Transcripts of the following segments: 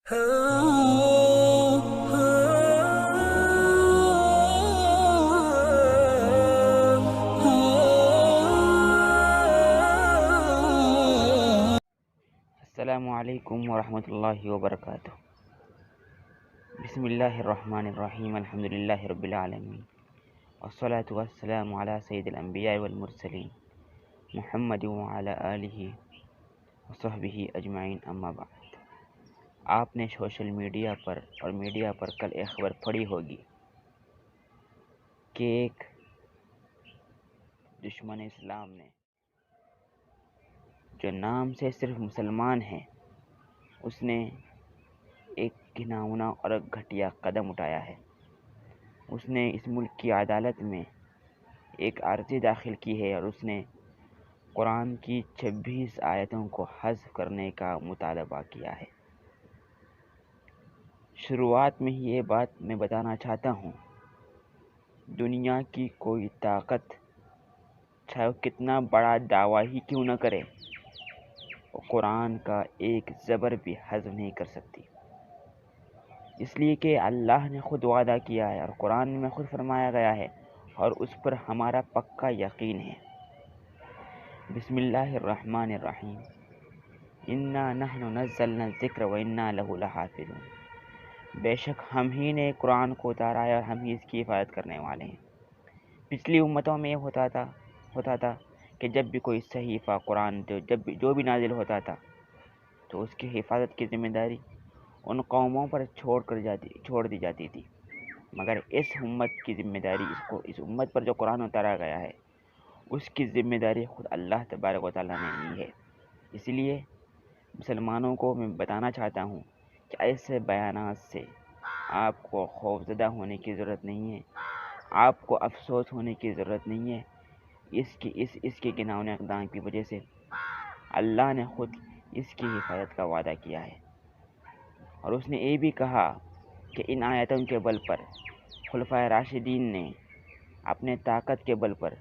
السلام علیکم ورحمۃ اللہ وبرکاتہ۔ بسم اللہ الرحمن الرحیم، الحمد للہ رب العالمین، والصلاة والسلام علی سید الانبیاء والمرسلین محمد وعلی آلہ وصحبہ اجمعین، اما بعد۔ آپ نے سوشل میڈیا پر کل ایک خبر پڑھی ہوگی کہ ایک دشمن اسلام نے، جو نام سے صرف مسلمان ہیں، اس نے ایک گھناؤنا اور گھٹیا قدم اٹھایا ہے۔ اس نے اس ملک کی عدالت میں ایک عرضی داخل کی ہے اور اس نے قرآن کی 26 آیتوں کو حذف کرنے کا مطالبہ کیا ہے۔ شروعات میں ہی یہ بات میں بتانا چاہتا ہوں، دنیا کی کوئی طاقت چاہے وہ کتنا بڑا دعویٰ ہی کیوں نہ کرے، وہ قرآن کا ایک زبر بھی حذف نہیں کر سکتی، اس لیے کہ اللہ نے خود وعدہ کیا ہے اور قرآن میں خود فرمایا گیا ہے اور اس پر ہمارا پکا یقین ہے۔ بسم اللہ الرحمن الرحیم، انا نحن نزلنا الذکر وانا لہ لحافظون۔ بے شک ہم ہی نے قرآن کو اتارا ہے اور ہم ہی اس کی حفاظت کرنے والے ہیں۔ پچھلی امتوں میں یہ ہوتا تھا کہ جب بھی کوئی صحیفہ قرآن جو بھی نازل ہوتا تھا تو اس کی حفاظت کی ذمہ داری ان قوموں پر چھوڑ دی جاتی تھی، مگر اس امت کی ذمہ داری، اس امت پر جو قرآن اتارا گیا ہے، اس کی ذمہ داری خود اللہ تبارک و تعالیٰ نے لی ہے۔ اس لیے مسلمانوں کو میں بتانا چاہتا ہوں کہ ایسے بیانات سے آپ کو خوفزدہ ہونے کی ضرورت نہیں ہے، آپ کو افسوس ہونے کی ضرورت نہیں ہے۔ اس کے گناؤنے اقدام کی وجہ سے اللہ نے خود اس کی حفاظت کا وعدہ کیا ہے، اور اس نے یہ بھی کہا کہ ان آیتوں کے بل پر خلفائے راشدین نے اپنے طاقت کے بل پر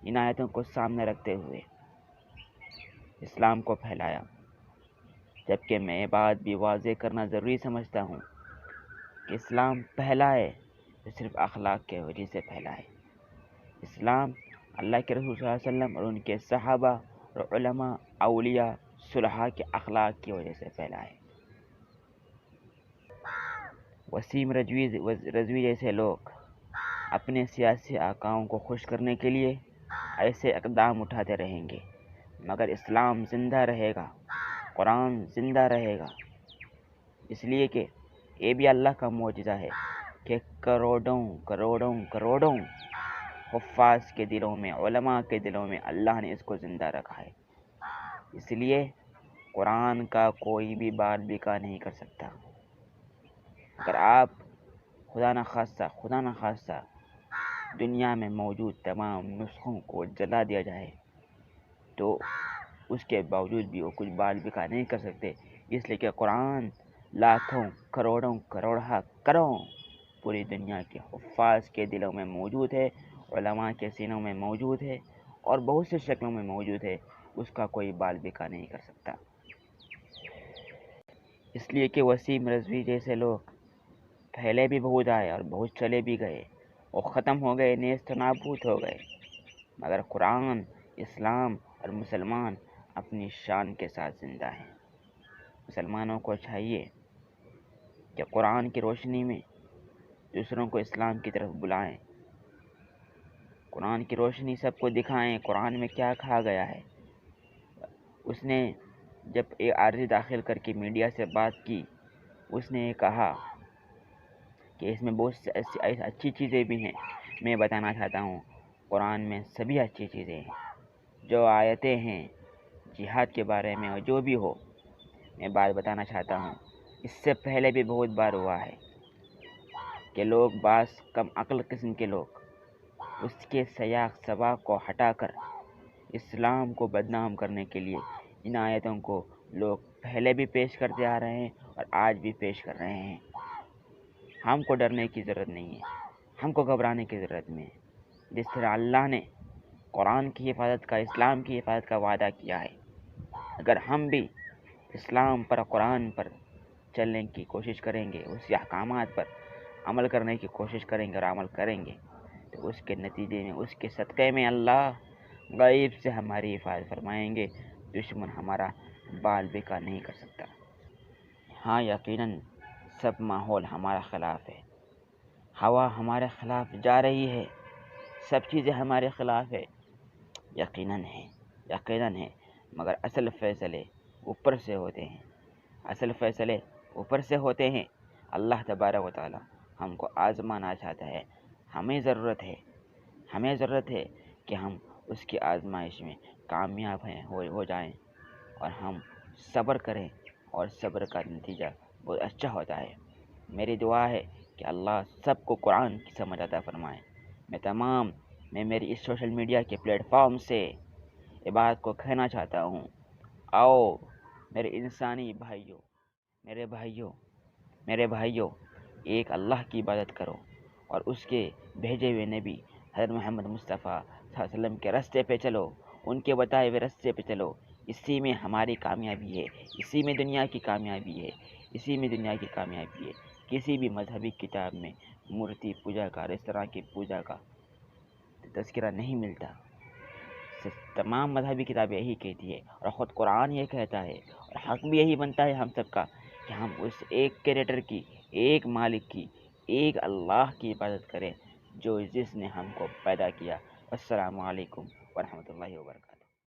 ان آیتوں کو سامنے رکھتے ہوئے اسلام کو پھیلایا، جبکہ میں یہ بات بھی واضح کرنا ضروری سمجھتا ہوں کہ اسلام پھیلا ہے تو صرف اخلاق کے وجہ سے پھیلا ہے۔ اسلام اللہ کے رسول صلی اللہ علیہ وسلم اور ان کے صحابہ اور علماء، اولیاء، صلحاء کے اخلاق کی وجہ سے پھیلا ہے۔ وسیم رضوی جیسے لوگ اپنے سیاسی آقاؤں کو خوش کرنے کے لیے ایسے اقدام اٹھاتے رہیں گے، مگر اسلام زندہ رہے گا، قرآن زندہ رہے گا، اس لیے کہ یہ بھی اللہ کا معجزہ ہے کہ کروڑوں حفاظ کے دلوں میں، علماء کے دلوں میں اللہ نے اس کو زندہ رکھا ہے۔ اس لیے قرآن کا کوئی بھی بال بیکار نہیں کر سکتا۔ اگر آپ خدا نخواستہ دنیا میں موجود تمام نسخوں کو جلا دیا جائے تو اس کے باوجود بھی وہ کچھ بال بیکار نہیں کر سکتے، اس لیے کہ قرآن لاکھوں کروڑوں پوری دنیا کے حفاظ کے دلوں میں موجود ہے، علماء کے سینوں میں موجود ہے اور بہت سی شکلوں میں موجود ہے، اس کا کوئی بال بیکار نہیں کر سکتا۔ اس لیے کہ وسیم رضوی جیسے لوگ پھیلے بھی بہت آئے اور بہت چلے بھی گئے، وہ ختم ہو گئے، نیست و نابود ہو گئے، مگر قرآن، اسلام اور مسلمان اپنی شان کے ساتھ زندہ ہیں۔ مسلمانوں کو چاہیے کہ قرآن کی روشنی میں دوسروں کو اسلام کی طرف بلائیں، قرآن کی روشنی سب کو دکھائیں، قرآن میں کیا کہا گیا ہے۔ اس نے جب ایک عرضی داخل کر کے میڈیا سے بات کی، اس نے یہ کہا کہ اس میں بہت سی ایسی اچھی چیزیں بھی ہیں۔ میں بتانا چاہتا ہوں، قرآن میں سبھی اچھی چیزیں ہیں، جو آیتیں ہیں جہاد کے بارے میں اور جو بھی ہو، میں بات بتانا چاہتا ہوں۔ اس سے پہلے بھی بہت بار ہوا ہے کہ لوگ، بعض کم عقل قسم کے لوگ، اس کے سیاق سباق کو ہٹا کر اسلام کو بدنام کرنے کے لیے ان آیتوں کو لوگ پہلے بھی پیش کرتے آ رہے ہیں اور آج بھی پیش کر رہے ہیں۔ ہم کو ڈرنے کی ضرورت نہیں ہے، ہم کو گھبرانے کی ضرورت نہیں ہے۔ جس طرح اللہ نے قرآن کی حفاظت کا، اسلام کی حفاظت کا وعدہ کیا ہے، اگر ہم بھی اسلام پر، قرآن پر چلنے کی کوشش کریں گے، اس کے احکامات پر عمل کرنے کی کوشش کریں گے اور عمل کریں گے، تو اس کے نتیجے میں، اس کے صدقے میں اللہ غیب سے ہماری حفاظت فرمائیں گے، دشمن ہمارا بال بیکار نہیں کر سکتا۔ ہاں یقیناً سب ماحول ہمارا خلاف ہے، ہوا ہمارے خلاف جا رہی ہے، سب چیزیں ہمارے خلاف ہے، یقیناً ہے، مگر اصل فیصلے اوپر سے ہوتے ہیں، اصل فیصلے اوپر سے ہوتے ہیں۔ اللہ تبارک و تعالی ہم کو آزمانا چاہتا ہے، ہمیں ضرورت ہے کہ ہم اس کی آزمائش میں کامیاب ہو جائیں اور ہم صبر کریں، اور صبر کا نتیجہ بہت اچھا ہوتا ہے۔ میری دعا ہے کہ اللہ سب کو قرآن کی سمجھ عطا فرمائے۔ میں میری اس سوشل میڈیا کے پلیٹ فارم سے یہ بات کو کہنا چاہتا ہوں، آؤ میرے انسانی بھائیوں، میرے بھائیوں، ایک اللہ کی عبادت کرو اور اس کے بھیجے ہوئے نبی حضرت محمد مصطفیٰ صلی اللہ علیہ وسلم کے راستے پہ چلو، ان کے بتائے ہوئے راستے پہ چلو، اسی میں ہماری کامیابی ہے، اسی میں دنیا کی کامیابی ہے۔ کسی بھی مذہبی کتاب میں مورتی پوجا کا اور اس طرح کی پوجا کا تذکرہ نہیں ملتا۔ تمام مذہبی کتابیں یہی کہتی ہے اور خود قرآن یہ کہتا ہے، اور حق بھی یہی بنتا ہے ہم سب کا کہ ہم اس ایک کریٹر کی، ایک مالک کی، ایک اللہ کی عبادت کریں جس نے ہم کو پیدا کیا۔ السلام علیکم ورحمۃ اللہ وبرکاتہ۔